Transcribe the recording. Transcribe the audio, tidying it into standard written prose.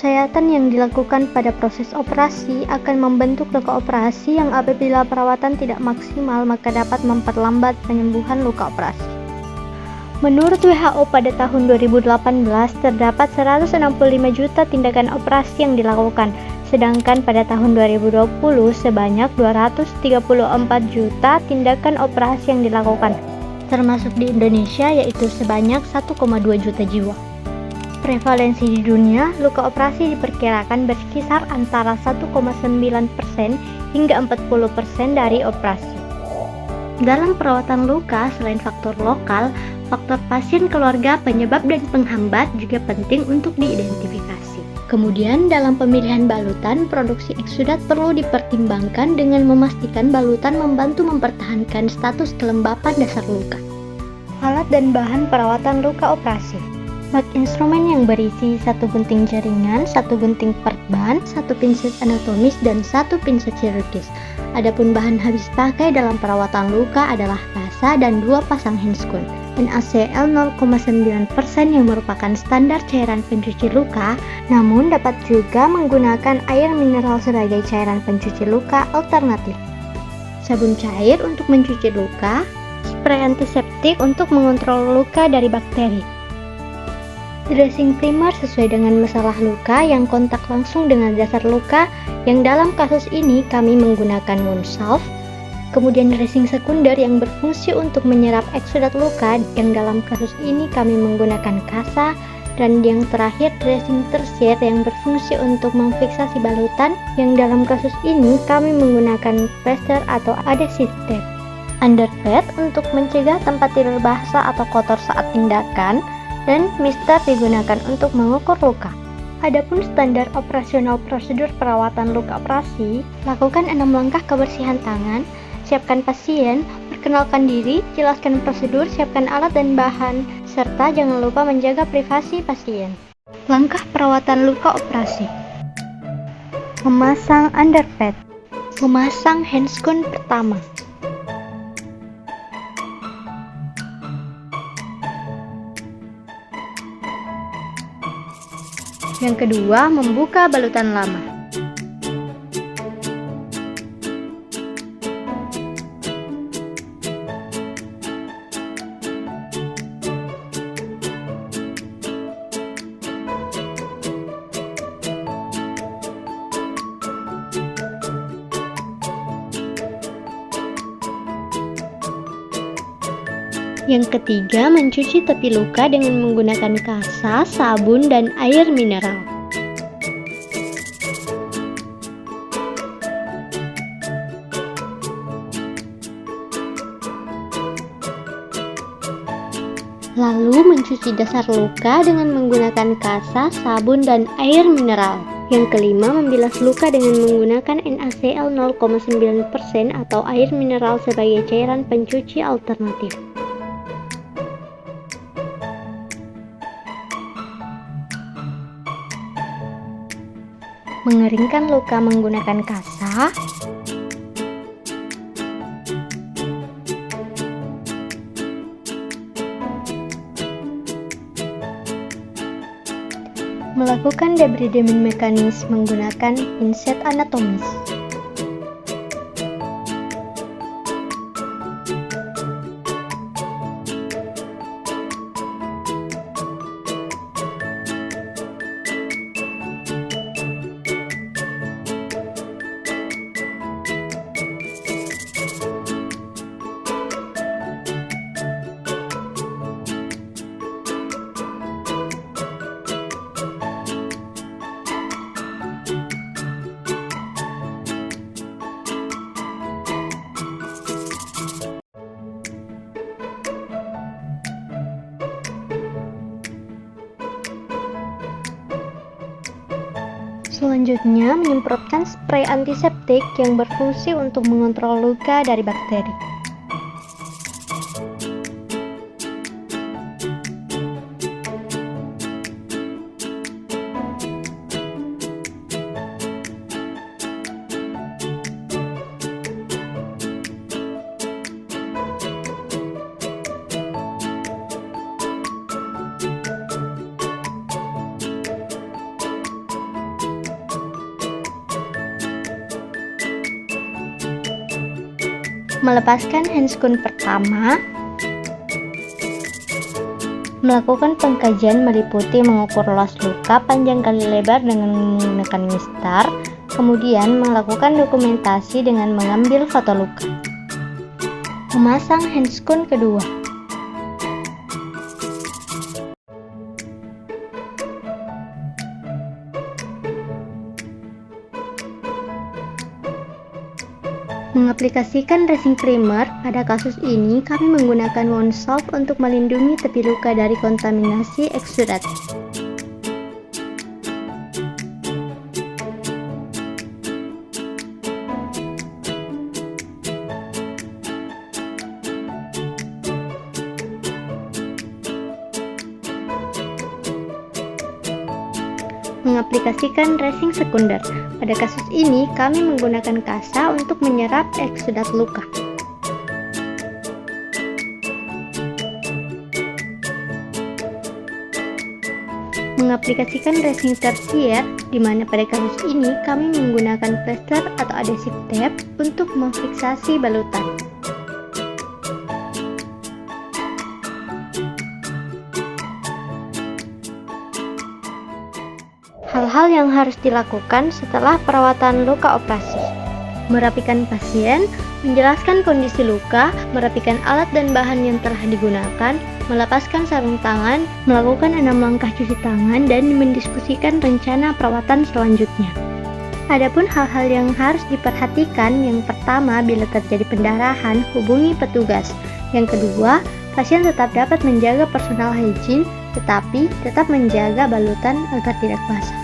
Persyaratan yang dilakukan pada proses operasi akan membentuk luka operasi yang apabila perawatan tidak maksimal maka dapat memperlambat penyembuhan luka operasi. Menurut WHO pada tahun 2018 terdapat 165 juta tindakan operasi yang dilakukan, sedangkan pada tahun 2020 sebanyak 234 juta tindakan operasi yang dilakukan, termasuk di Indonesia yaitu sebanyak 1,2 juta jiwa. Prevalensi di dunia, luka operasi diperkirakan berkisar antara 1,9% hingga 40% dari operasi. Dalam perawatan luka, selain faktor lokal, faktor pasien, keluarga, penyebab, dan penghambat juga penting untuk diidentifikasi. Kemudian, dalam pemilihan balutan, produksi eksudat perlu dipertimbangkan dengan memastikan balutan membantu mempertahankan status kelembapan dasar luka. Alat dan bahan perawatan luka operasi. Bak instrumen yang berisi 1 gunting jaringan, 1 gunting perban, 1 pinset anatomis, dan 1 pinset chirurgis. Adapun bahan habis pakai dalam perawatan luka adalah kasa dan 2 pasang handscoon. NaCl 0,9% yang merupakan standar cairan pencuci luka, namun dapat juga menggunakan air mineral sebagai cairan pencuci luka alternatif. Sabun cair untuk mencuci luka, spray antiseptik untuk mengontrol luka dari bakteri. Dressing primer sesuai dengan masalah luka yang kontak langsung dengan dasar luka, yang dalam kasus ini kami menggunakan wound salve. Kemudian dressing sekunder yang berfungsi untuk menyerap eksudat luka, yang dalam kasus ini kami menggunakan kasa. Dan yang terakhir dressing tersier yang berfungsi untuk memfiksasi balutan, yang dalam kasus ini kami menggunakan plester atau adhesive tape. Underpad untuk mencegah tempat tidur basah atau kotor saat tindakan, dan mister digunakan untuk mengukur luka. Adapun standar operasional prosedur perawatan luka operasi, lakukan 6 langkah kebersihan tangan, siapkan pasien, perkenalkan diri, jelaskan prosedur, siapkan alat dan bahan, serta jangan lupa menjaga privasi pasien. Langkah perawatan luka operasi. Memasang underpad. Memasang handscoon pertama. Yang kedua, membuka balutan lama. Yang ketiga, mencuci tepi luka dengan menggunakan kasa, sabun, dan air mineral. Lalu mencuci dasar luka dengan menggunakan kasa, sabun, dan air mineral. Yang kelima, membilas luka dengan menggunakan NaCl 0,9% atau air mineral sebagai cairan pencuci alternatif. Mengeringkan luka menggunakan kasa. Melakukan debridement mekanis menggunakan pinset anatomis. Selanjutnya, menyemprotkan spray antiseptik yang berfungsi untuk mengontrol luka dari bakteri. Melepaskan handscoon pertama. Melakukan pengkajian meliputi mengukur luas luka panjang kali lebar dengan menggunakan mistar, kemudian melakukan dokumentasi dengan mengambil foto luka. Memasang handscoon kedua. Mengaplikasikan dressing primer. Pada kasus ini, kami menggunakan wound salve untuk melindungi tepi luka dari kontaminasi eksudat. Mengaplikasikan dressing sekunder. Pada kasus ini, kami menggunakan kasa untuk menyerap eksudat luka. Mengaplikasikan dressing tersier, di mana pada kasus ini kami menggunakan plester atau adhesive tape untuk memfiksasi balutan. Hal-hal yang harus dilakukan setelah perawatan luka operasi: merapikan pasien, menjelaskan kondisi luka, merapikan alat dan bahan yang telah digunakan, melepaskan sarung tangan, melakukan 6 langkah cuci tangan, dan mendiskusikan rencana perawatan selanjutnya. Adapun hal-hal yang harus diperhatikan, yang pertama, bila terjadi pendarahan, hubungi petugas. Yang kedua, pasien tetap dapat menjaga personal hygiene, tetapi tetap menjaga balutan agar tidak basah.